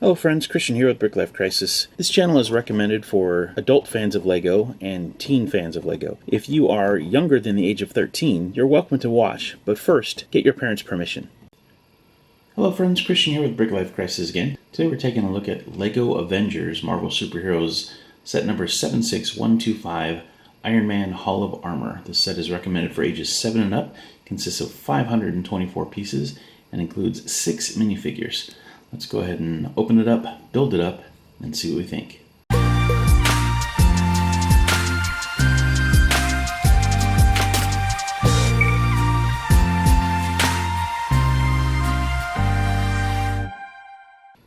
Hello friends, Christian here with BrickLifeCrisis. This channel is recommended for adult fans of LEGO and teen fans of LEGO. If you are younger than the age of 13, you're welcome to watch, but first, get your parents' permission. Hello friends, Christian here with BrickLifeCrisis again. Today we're taking a look at LEGO Avengers Marvel Superheroes set number 76125, Iron Man Hall of Armor. This set is recommended for ages 7 and up, consists of 524 pieces, and includes 6 minifigures. Let's go ahead and open it up, build it up, and see what we think.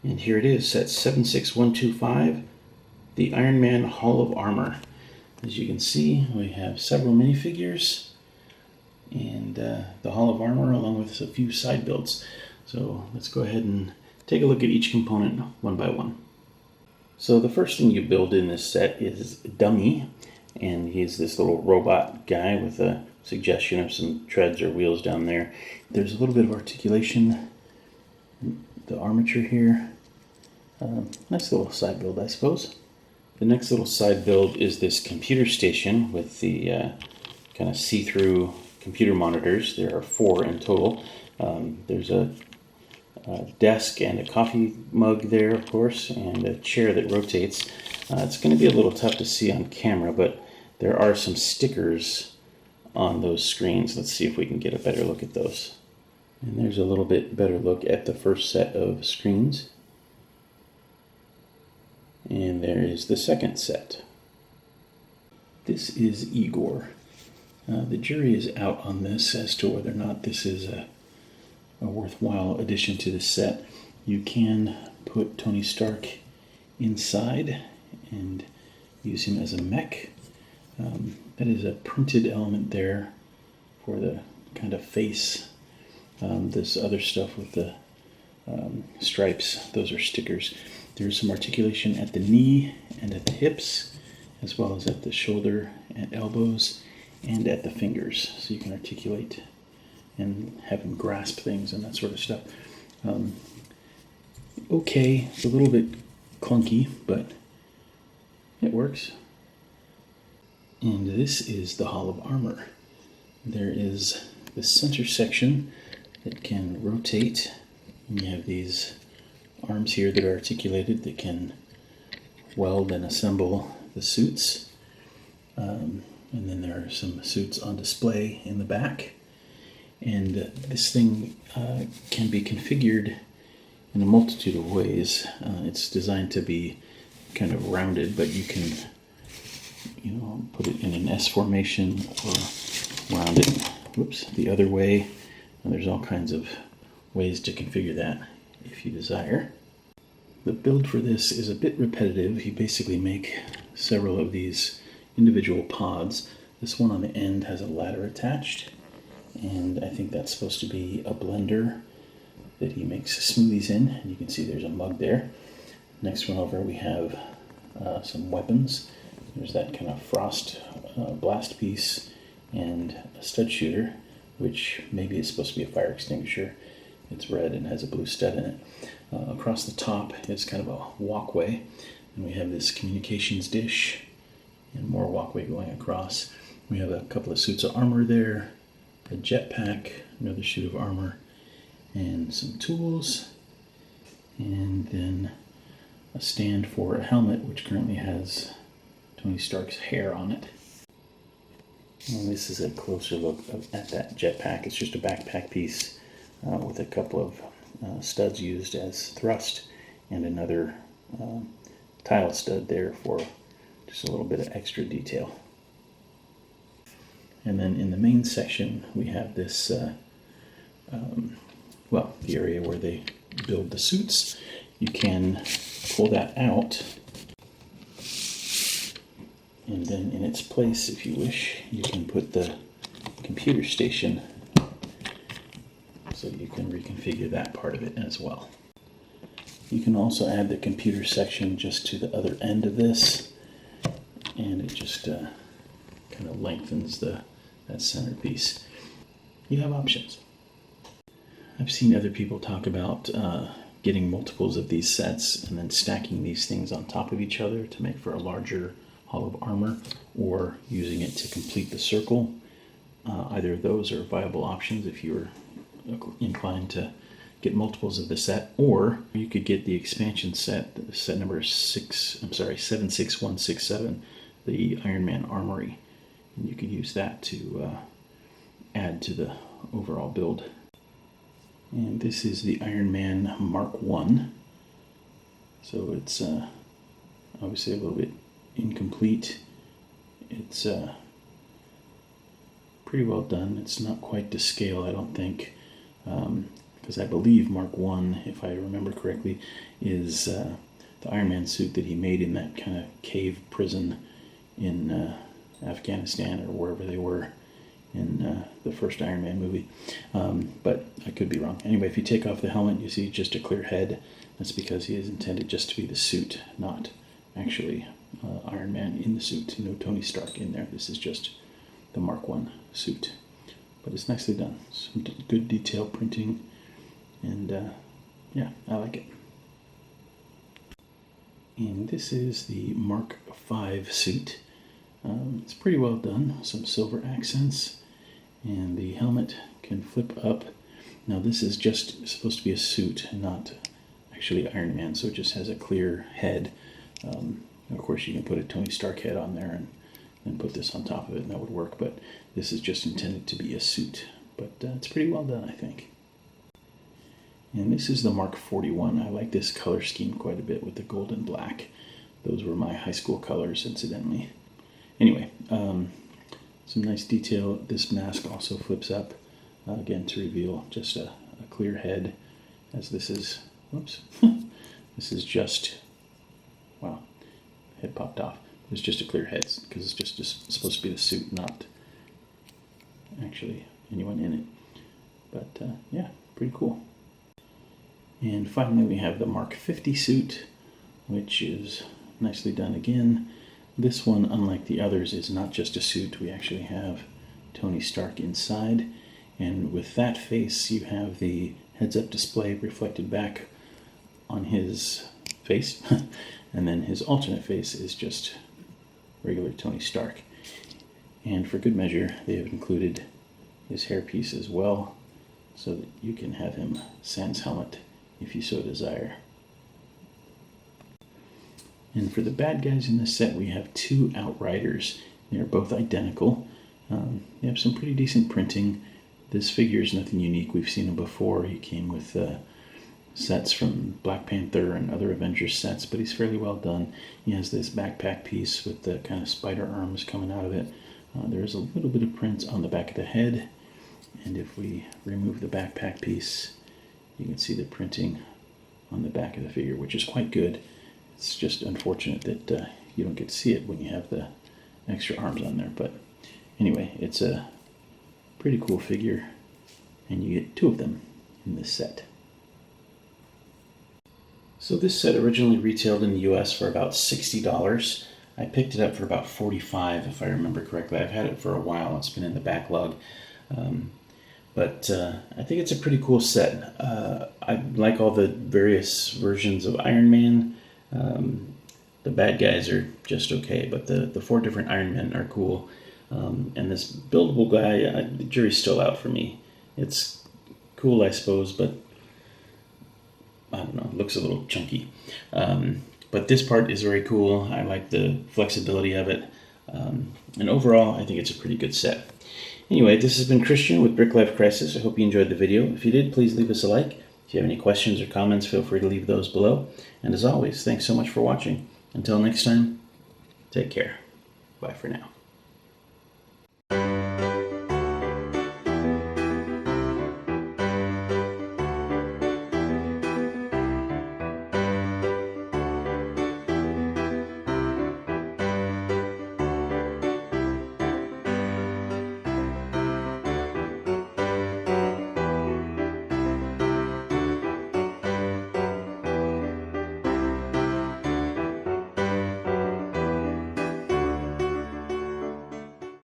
And here it is, set 76125, the Iron Man Hall of Armor. As you can see, we have several minifigures and the Hall of Armor along with a few side builds. So let's go ahead and take a look at each component one by one. So the first thing you build in this set is Dummy, and he's this little robot guy with a suggestion of some treads or wheels down there. There's a little bit of articulation in the armature here. Nice little side build, I suppose. The next little side build is this computer station with the kind of see-through computer monitors. There are 4 in total. There's a desk and a coffee mug there, of course, and a chair that rotates. It's going to be a little tough to see on camera, but there are some stickers on those screens. Let's see if we can get a better look at those. And there's a little bit better look at the first set of screens. And there is the second set. This is Igor. The jury is out on this as to whether or not this is a worthwhile addition to the set. You can put Tony Stark inside and use him as a mech. That is a printed element there for the kind of face. This other stuff with the stripes, those are stickers. There's some articulation at the knee and at the hips, as well as at the shoulder and elbows and at the fingers, so you can articulate and have him grasp things and that sort of stuff. Okay, it's a little bit clunky, but it works. And this is the Hall of Armor. There is the center section that can rotate, and you have these arms here that are articulated that can weld and assemble the suits. And then there are some suits on display in the back. And this thing can be configured in a multitude of ways. It's designed to be kind of rounded, but you can, put it in an S formation or round it, the other way. And there's all kinds of ways to configure that if you desire. The build for this is a bit repetitive. You basically make several of these individual pods. This one on the end has a ladder attached, and I think that's supposed to be a blender that he makes smoothies in, and you can see there's a mug there. Next one over we have some weapons. There's that kind of frost blast piece and a stud shooter, which maybe is supposed to be a fire extinguisher. It's red and has a blue stud in it. Across the top is kind of a walkway, and we have this communications dish and more walkway going across. We have a couple of suits of armor there, a jetpack, another suit of armor, and some tools, and then a stand for a helmet which currently has Tony Stark's hair on it. And this is a closer look at that jetpack. It's just a backpack piece with a couple of studs used as thrust and another tile stud there for just a little bit of extra detail. And then in the main section we have this, the area where they build the suits. You can pull that out, and then in its place, if you wish, you can put the computer station, so you can reconfigure that part of it as well. You can also add the computer section just to the other end of this, and it just kind of lengthens that centerpiece. You have options. I've seen other people talk about getting multiples of these sets and then stacking these things on top of each other to make for a larger Hall of Armor, or using it to complete the circle. Either of those are viable options if you're inclined to get multiples of the set, or you could get the expansion set, set number 76167, the Iron Man Armory, and you could use that to add to the overall build. And this is the Iron Man Mark 1. So it's obviously a little bit incomplete. It's pretty well done. It's not quite to scale, I don't think, because I believe Mark 1, if I remember correctly, is the Iron Man suit that he made in that kind of cave prison in Afghanistan or wherever they were in the first Iron Man movie. But I could be wrong. Anyway, if you take off the helmet, you see just a clear head. That's because he is intended just to be the suit, not actually Iron Man in the suit. No Tony Stark in there. This is just the Mark 1 suit. But it's nicely done. Some good detail printing, and yeah, I like it. And this is the Mark 5 suit. It's pretty well done. Some silver accents, and the helmet can flip up. Now this is just supposed to be a suit, not actually Iron Man, so it just has a clear head. Of course, you can put a Tony Stark head on there and put this on top of it, and that would work, but this is just intended to be a suit. But it's pretty well done, I think. And this is the Mark 41. I like this color scheme quite a bit with the gold and black. Those were my high school colors, incidentally. Anyway, some nice detail. This mask also flips up, again, to reveal just a clear head, as this is, whoops, this is just, wow, head popped off. It's just a clear head, because it's just supposed to be the suit, not actually anyone in it. But yeah, pretty cool. And finally we have the Mark 50 suit, which is nicely done again. This one, unlike the others, is not just a suit. We actually have Tony Stark inside, and with that face you have the heads-up display reflected back on his face, and then his alternate face is just regular Tony Stark. And for good measure, they have included his hairpiece as well, so that you can have him sans helmet if you so desire. And for the bad guys in this set, we have two Outriders. They are both identical. They have some pretty decent printing. This figure is nothing unique. We've seen him before. He came with sets from Black Panther and other Avengers sets, but he's fairly well done. He has this backpack piece with the kind of spider arms coming out of it. There is a little bit of print on the back of the head, and if we remove the backpack piece, you can see the printing on the back of the figure, which is quite good. It's just unfortunate that you don't get to see it when you have the extra arms on there, but anyway, it's a pretty cool figure, and you get two of them in this set. So this set originally retailed in the US for about $60. I picked it up for about $45, if I remember correctly. I've had it for a while. It's been in the backlog. But I think it's a pretty cool set. I like all the various versions of Iron Man. The bad guys are just okay, but the four different Iron Men are cool. And this buildable guy, the jury's still out for me. It's cool, I suppose, but I don't know, it looks a little chunky. But this part is very cool. I like the flexibility of it. And overall, I think it's a pretty good set. Anyway, this has been Christian with BrickLifeCrisis. I hope you enjoyed the video. If you did, please leave us a like. If you have any questions or comments, feel free to leave those below. And as always, thanks so much for watching. Until next time, take care. Bye for now.